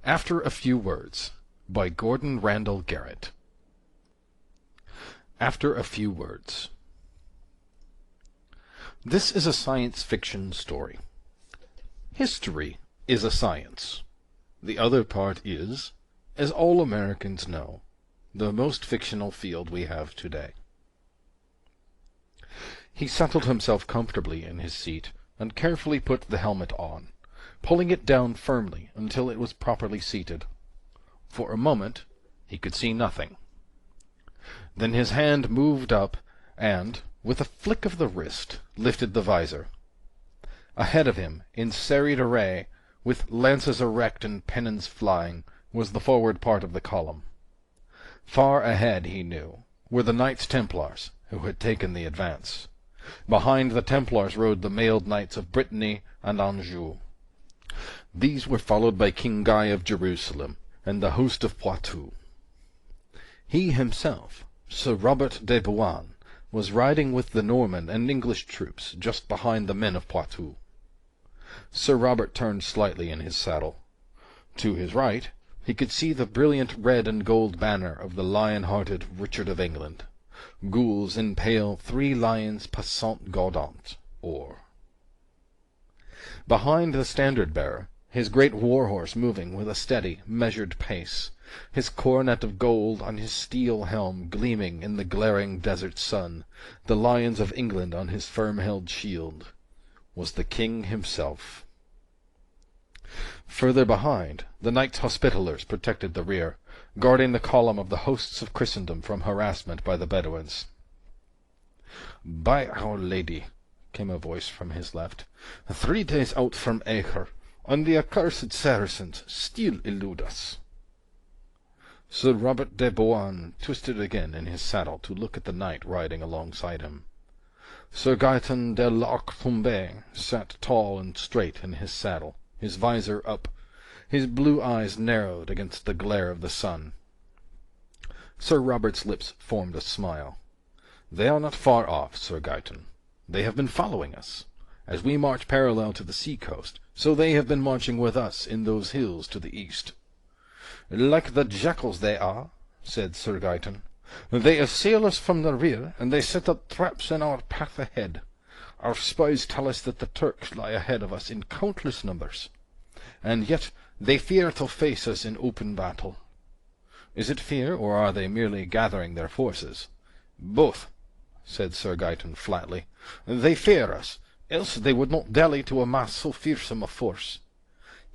After a Few Words by Randall Garrett. After a Few Words. This is a science fiction story. History is a science. The other part is, as all Americans know, the most fictional field we have today. He settled himself comfortably in his seat and carefully put the helmet on, pulling it down firmly until it was properly seated. For a moment he could see nothing. Then his hand moved up and, with a flick of the wrist, lifted the visor. Ahead of him, in serried array, with lances erect and pennons flying, was the forward part of the column. Far ahead, he knew, were the Knights Templars, who had taken the advance. Behind the Templars rode the mailed knights of Brittany and Anjou. These were followed by King Guy of Jerusalem and the host of Poitou. He himself, Sir Robert de Bouain, was riding with the Norman and English troops just behind the men of Poitou. Sir Robert turned slightly in his saddle. To his right he could see the brilliant red and gold banner of the lion-hearted Richard of England. Gules impale 3 lions passant gaudant, or. Behind the standard-bearer, his great war-horse moving with a steady, measured pace, his coronet of gold on his steel helm gleaming in the glaring desert sun, the lions of England on his firm-held shield, was the king himself. Further behind, the Knights Hospitallers protected the rear, guarding the column of the hosts of Christendom from harassment by the Bedouins. "By Our Lady," came a voice from his left, 3 days out from Acre, and the accursed Saracens still elude us." Sir Robert de Bouain twisted again in his saddle to look at the knight riding alongside him. Sir Gaeton de l'Arc-Tombé sat tall and straight in his saddle, his visor up, his blue eyes narrowed against the glare of the sun. Sir Robert's lips formed a smile. "They are not far off, Sir Gaeton. They have been following us. As we march parallel to the sea-coast, so they have been marching with us in those hills to the east." "Like the jackals they are," said Sir Gaeton. "They assail us from the rear, and they set up traps in our path ahead. Our spies tell us that the Turks lie ahead of us in countless numbers, and yet they fear to face us in open battle." "Is it fear, or are they merely gathering their forces?" "Both," said Sir Gaeton flatly. "They fear us, else they would not dally to amass so fearsome a force.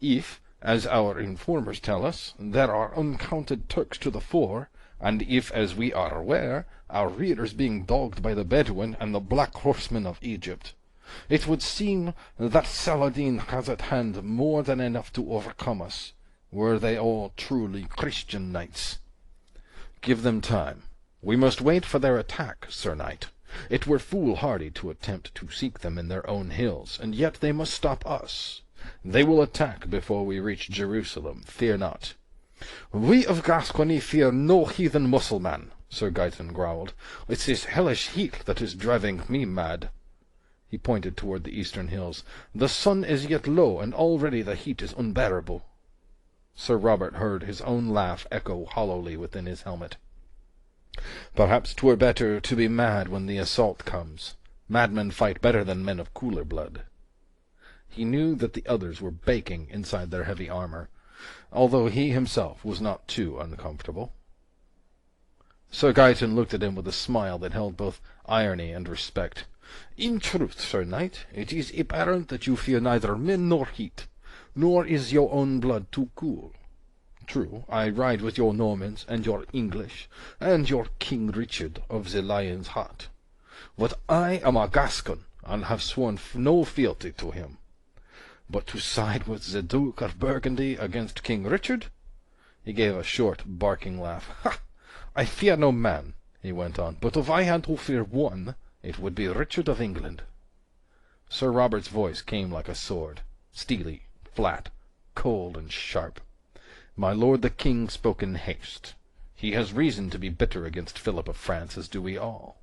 If, as our informers tell us, there are uncounted Turks to the fore, and if, as we are aware, our rear is being dogged by the Bedouin and the black horsemen of Egypt, it would seem that Saladin has at hand more than enough to overcome us, were they all truly Christian knights. Give them time. We must wait for their attack, Sir Knight. It were foolhardy to attempt to seek them in their own hills, and yet they must stop us. They will attack before we reach Jerusalem, fear not." "We of Gascony fear no heathen Mussulman," Sir Gaeton growled. "It's this hellish heat that is driving me mad." He pointed toward the eastern hills. "The sun is yet low, and already the heat is unbearable." Sir Robert heard his own laugh echo hollowly within his helmet. "Perhaps 'twere better to be mad when the assault comes. Madmen fight better than men of cooler blood." He knew that the others were baking inside their heavy armor, although he himself was not too uncomfortable. Sir Gaeton looked at him with a smile that held both irony and respect. "In truth, Sir Knight, it is apparent that you fear neither men nor heat, nor is your own blood too cool. True, I ride with your Normans and your English, and your King Richard of the Lion's Heart. But I am a Gascon, and have sworn no fealty to him. But to side with the Duke of Burgundy against King Richard?" He gave a short, barking laugh. "Ha! I fear no man," he went on, "but if I had to fear one, it would be Richard of England." Sir Robert's voice came like a sword, steely, flat, cold, and sharp. "My lord the king spoke in haste. He has reason to be bitter against Philip of France, as do we all.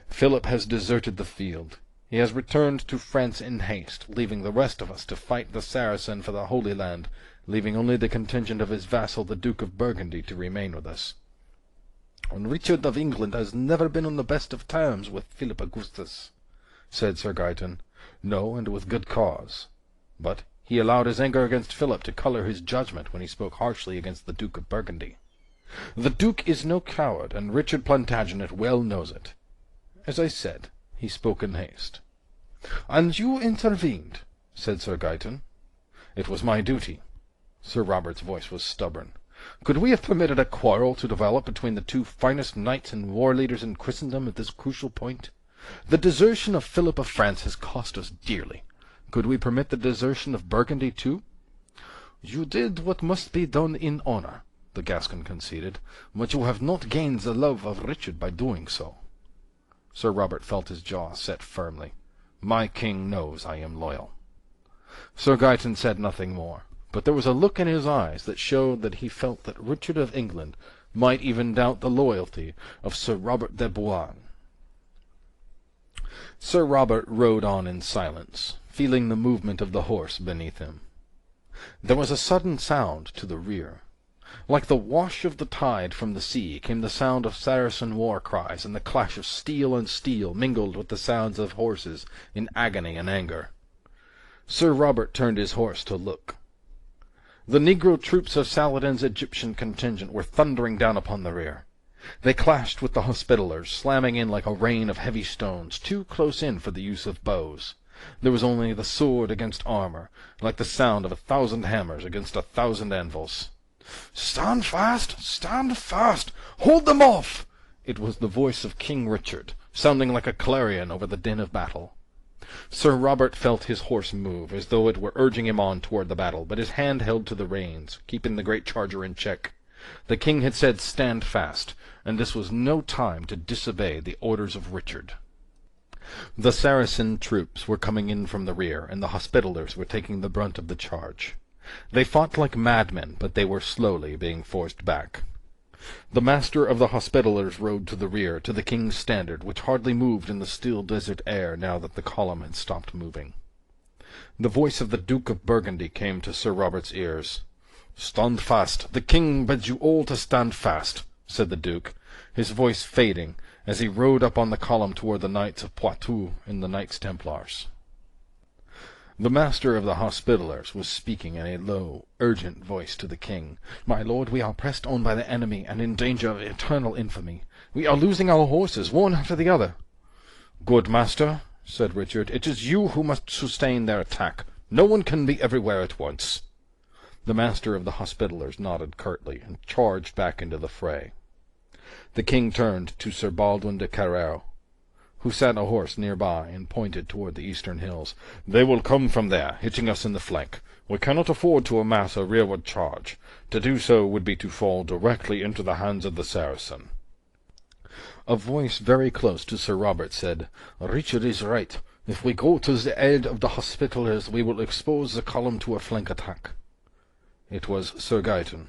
Philip has deserted the field. He has returned to France in haste, leaving the rest of us to fight the Saracen for the Holy Land leaving only the contingent of his vassal the Duke of Burgundy to remain with us. "And Richard of England has never been on the best of terms with Philip Augustus," said Sir Gaeton. "No, and with good cause. But he allowed his anger against Philip to colour his judgment when he spoke harshly against the Duke of Burgundy. The Duke is no coward, and Richard Plantagenet well knows it. As I said, he spoke in haste." "And you intervened," said Sir Gaeton. "It was my duty." Sir Robert's voice was stubborn. "Could we have permitted a quarrel to develop between the two finest knights and war leaders in Christendom at this crucial point? The desertion of Philip of France has cost us dearly. Could we permit the desertion of Burgundy too?" "You did what must be done in honour," the Gascon conceded, "but you have not gained the love of Richard by doing so." Sir Robert felt his jaw set firmly. "My king knows I am loyal." Sir Gaeton said nothing more, but there was a look in his eyes that showed that he felt that Richard of England might even doubt the loyalty of Sir Robert de Bouain. Sir Robert rode on in silence, feeling the movement of the horse beneath him. There was a sudden sound to the rear. Like the wash of the tide from the sea came the sound of Saracen war cries, and the clash of steel on steel mingled with the sounds of horses in agony and anger. Sir Robert turned his horse to look. The negro troops of Saladin's Egyptian contingent were thundering down upon the rear. They clashed with the Hospitallers, slamming in like a rain of heavy stones, too close in for the use of bows. There was only the sword against armour, like the sound of 1,000 hammers against 1,000 anvils. "Stand fast! Stand fast! Hold them off!" It was the voice of King Richard, sounding like a clarion over the din of battle. Sir Robert felt his horse move, as though it were urging him on toward the battle, but his hand held to the reins, keeping the great charger in check. The king had said, "Stand fast," and this was no time to disobey the orders of Richard. The Saracen troops were coming in from the rear, and the Hospitallers were taking the brunt of the charge. They fought like madmen, but they were slowly being forced back. The master of the Hospitallers rode to the rear, to the king's standard, which hardly moved in the still desert air now that the column had stopped moving. The voice of the Duke of Burgundy came to Sir Robert's ears. "Stand fast! The king bids you all to stand fast," said the Duke, his voice fading, as he rode up on the column toward the Knights of Poitou and the Knights Templars. The master of the Hospitallers was speaking in a low, urgent voice to the king. "My lord, we are pressed on by the enemy, and in danger of eternal infamy. We are losing our horses, one after the other." "Good master," said Richard, "it is you who must sustain their attack. No one can be everywhere at once." The master of the Hospitallers nodded curtly, and charged back into the fray. The king turned to Sir Baldwin de Carrero, who sat a horse near by, and pointed toward the eastern hills. "They will come from there, hitting us in the flank. We cannot afford to amass a rearward charge. To do so would be to fall directly into the hands of the Saracen." A voice very close to Sir Robert said, "Richard is right. If we go to the aid of the Hospitallers, we will expose the column to a flank attack." It was Sir Gaeton.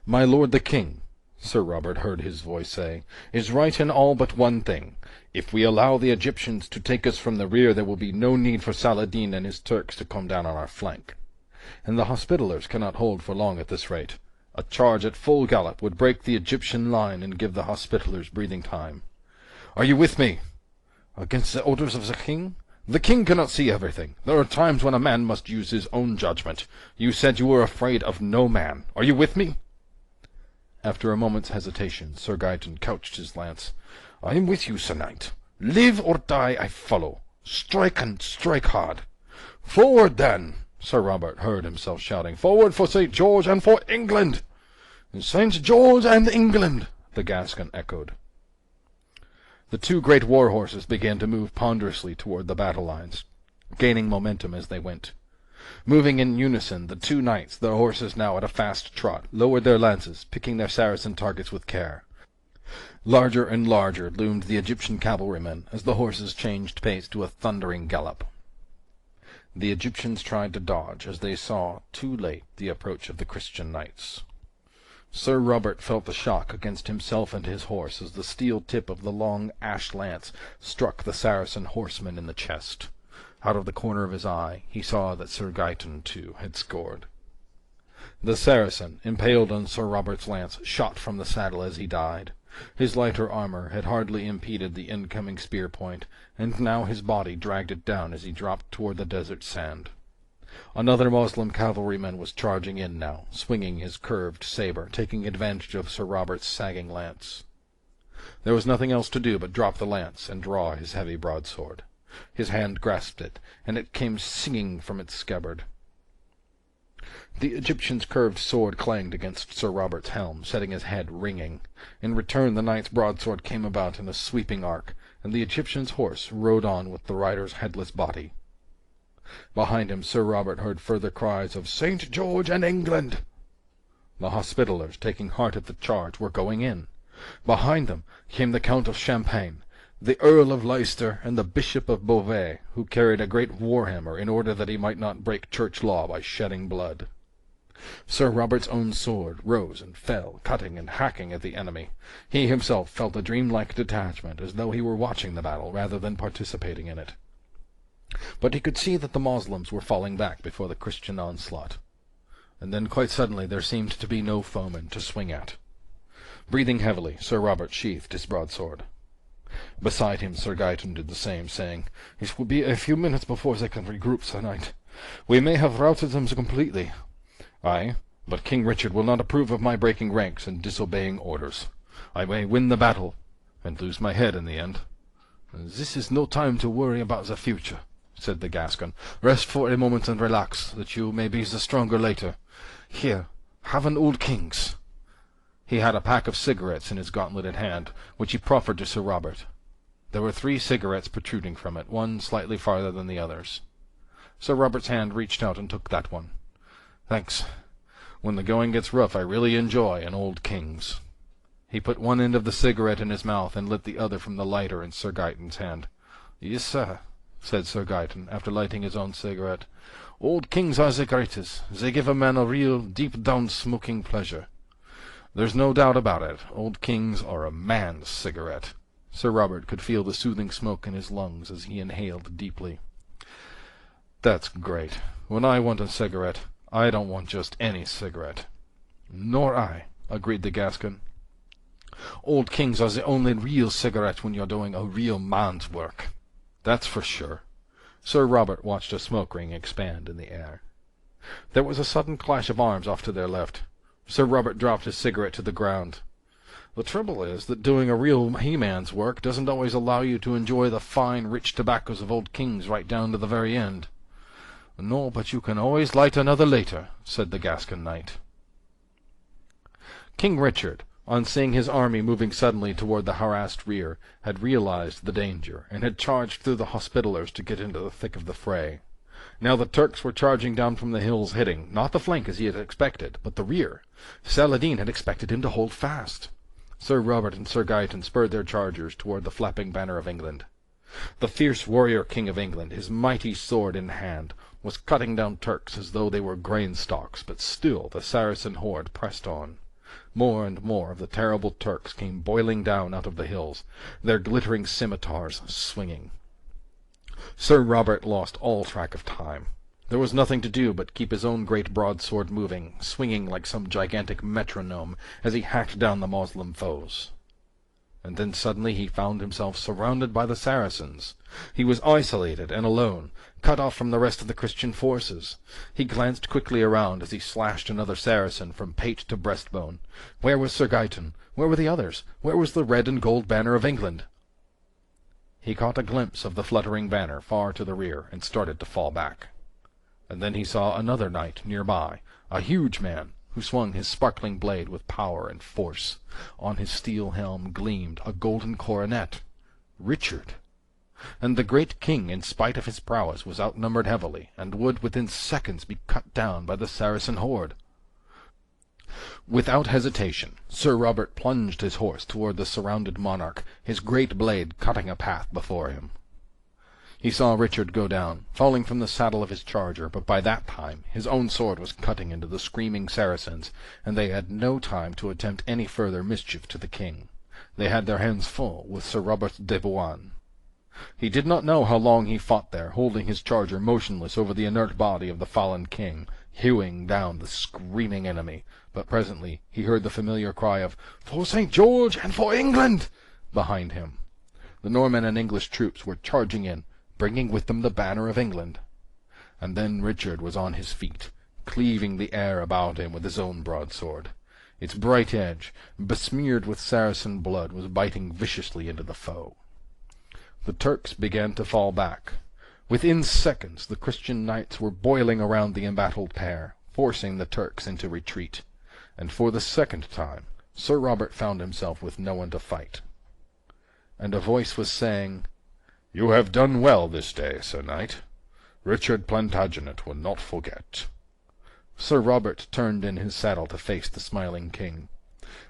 "My lord the king," Sir Robert heard his voice say, "is right in all but one thing. If we allow the Egyptians to take us from the rear, there will be no need for Saladin and his Turks to come down on our flank. And the Hospitallers cannot hold for long at this rate. A charge at full gallop would break the Egyptian line and give the Hospitallers breathing time. Are you with me?" "Against the orders of the king?" "The king cannot see everything. There are times when a man must use his own judgment. You said you were afraid of no man. Are you with me?" After a moment's hesitation, Sir Gaeton couched his lance. "I am with you, Sir Knight. Live or die, I follow. Strike, and strike hard." "Forward, then!" Sir Robert heard himself shouting. "Forward for St. George and for England!" "St. George and England!" the Gascon echoed. The two great war horses began to move ponderously toward the battle lines, gaining momentum as they went. Moving in unison, the two knights, their horses now at a fast trot, lowered their lances, picking their Saracen targets with care. Larger and larger loomed the Egyptian cavalrymen as the horses changed pace to a thundering gallop. The Egyptians tried to dodge as they saw, too late, the approach of the Christian knights. Sir Robert felt the shock against himself and his horse as the steel tip of the long ash lance struck the Saracen horseman in the chest. Out of the corner of his eye he saw that Sir Gaeton, too, had scored. The Saracen, impaled on Sir Robert's lance, shot from the saddle as he died. His lighter armor had hardly impeded the incoming spear point, and now his body dragged it down as he dropped toward the desert sand. Another Moslem cavalryman was charging in now, swinging his curved saber, taking advantage of Sir Robert's sagging lance. There was nothing else to do but drop the lance and draw his heavy broadsword. His hand grasped it, and it came singing from its scabbard. The Egyptian's curved sword clanged against Sir Robert's helm, setting his head ringing. In return the knight's broadsword came about in a sweeping arc, and the Egyptian's horse rode on with the rider's headless body. Behind him Sir Robert heard further cries of "St. George and England!" The Hospitallers, taking heart at the charge, were going in. Behind them came the Count of Champagne, the Earl of Leicester, and the Bishop of Beauvais, who carried a great war-hammer in order that he might not break church law by shedding blood. Sir Robert's own sword rose and fell, cutting and hacking at the enemy. He himself felt a dreamlike detachment, as though he were watching the battle rather than participating in it. But he could see that the Moslems were falling back before the Christian onslaught. And then quite suddenly there seemed to be no foeman to swing at. Breathing heavily, Sir Robert sheathed his broadsword. Beside him Sir Gaeton did the same, saying, "It will be a few minutes before they can regroup, Sir Knight. We may have routed them completely." "Aye, but King Richard will not approve of my breaking ranks and disobeying orders. I may win the battle, and lose my head in the end." "This is no time to worry about the future," said the Gascon. "Rest for a moment and relax, that you may be the stronger later. Here, have an Old King's." He had a pack of cigarettes in his gauntleted hand, which he proffered to Sir Robert. There were 3 cigarettes protruding from it, one slightly farther than the others. Sir Robert's hand reached out and took that one. "Thanks. When the going gets rough, I really enjoy an Old King's." He put one end of the cigarette in his mouth and lit the other from the lighter in Sir Gaeton's hand. "Yes, sir," said Sir Gaeton, after lighting his own cigarette. "Old Kings are the greatest. They give a man a real, deep-down smoking pleasure." "There's no doubt about it. Old Kings are a man's cigarette." Sir Robert could feel the soothing smoke in his lungs as he inhaled deeply. "That's great. When I want a cigarette, I don't want just any cigarette." "Nor I," agreed the Gascon. "Old Kings are the only real cigarette when you're doing a real man's work." "That's for sure." Sir Robert watched a smoke ring expand in the air. There was a sudden clash of arms off to their left. Sir Robert dropped his cigarette to the ground. "The trouble is that doing a real he-man's work doesn't always allow you to enjoy the fine, rich tobaccos of Old Kings right down to the very end." "No, but you can always light another later," said the Gascon knight. King Richard, on seeing his army moving suddenly toward the harassed rear, had realized the danger, and had charged through the Hospitallers to get into the thick of the fray. Now the Turks were charging down from the hills, hitting, not the flank as he had expected, but the rear. Saladin had expected him to hold fast. Sir Robert and Sir Gaeton spurred their chargers toward the flapping banner of England. The fierce warrior King of England, his mighty sword in hand, was cutting down Turks as though they were grain stalks, but still the Saracen horde pressed on. More and more of the terrible Turks came boiling down out of the hills, their glittering scimitars swinging. Sir Robert lost all track of time. There was nothing to do but keep his own great broadsword moving, swinging like some gigantic metronome as he hacked down the Moslem foes. And then suddenly he found himself surrounded by the Saracens. He was isolated and alone, cut off from the rest of the Christian forces. He glanced quickly around as he slashed another Saracen from pate to breastbone. Where was Sir Gaeton? Where were the others? Where was the red and gold banner of England? He caught a glimpse of the fluttering banner far to the rear, and started to fall back. And then he saw another knight nearby, a huge man, who swung his sparkling blade with power and force. On his steel helm gleamed a golden coronet. Richard! And the great king, in spite of his prowess, was outnumbered heavily, and would within seconds be cut down by the Saracen horde. Without hesitation, Sir Robert plunged his horse toward the surrounded monarch, his great blade cutting a path before him. He saw Richard go down, falling from the saddle of his charger, but by that time his own sword was cutting into the screaming Saracens, and they had no time to attempt any further mischief to the king. They had their hands full with Sir Robert de Bouain. He did not know how long he fought there, holding his charger motionless over the inert body of the fallen king. hewing down the screaming enemy, but presently he heard the familiar cry of "For St. George and for England!" behind him. The Norman and English troops were charging in, bringing with them the banner of England. And then Richard was on his feet, cleaving the air about him with his own broadsword. Its bright edge, besmeared with Saracen blood, was biting viciously into the foe. The Turks began to fall back. Within seconds the Christian knights were boiling around the embattled pair, forcing the Turks into retreat, and for the second time Sir Robert found himself with no one to fight. And a voice was saying, "You have done well this day, Sir Knight. Richard Plantagenet will not forget." Sir Robert turned in his saddle to face the smiling king.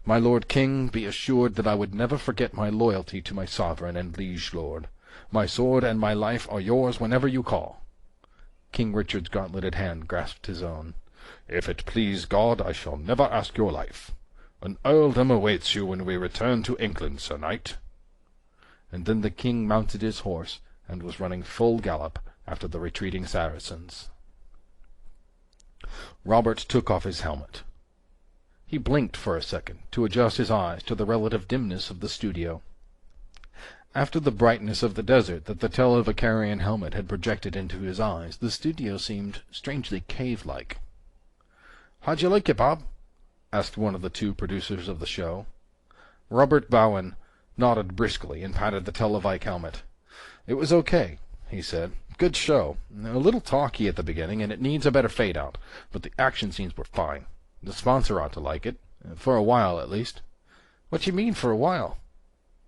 "My lord king, be assured that I would never forget my loyalty to my sovereign and liege lord. My sword and my life are yours whenever you call." King Richard's gauntleted hand grasped his own. "If it please God, I shall never ask your life. An earldom awaits you when we return to England, Sir Knight." And then the king mounted his horse and was running full gallop after the retreating Saracens. Robert took off his helmet. He blinked for a second to adjust his eyes to the relative dimness of the studio. After the brightness of the desert that the televicarian helmet had projected into his eyes, the studio seemed strangely cave-like. "How'd you like it, Bob?" asked one of the two producers of the show. Robert Bowen nodded briskly and patted the televic helmet. "It was okay," he said. "Good show. A little talky at the beginning, and it needs a better fade-out, but the action scenes were fine. The sponsor ought to like it, for a while at least." "What you mean, for a while?"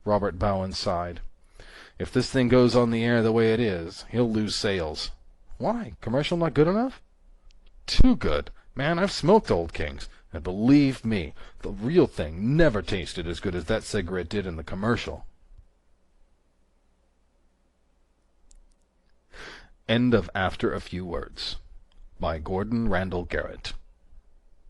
Robert Bowen sighed. "If this thing goes on the air the way it is, he'll lose sales." "Why? Commercial not good enough?" "Too good. Man, I've smoked Old Kings, and believe me, the real thing never tasted as good as that cigarette did in the commercial." End of After a Few Words by Gordon Randall Garrett.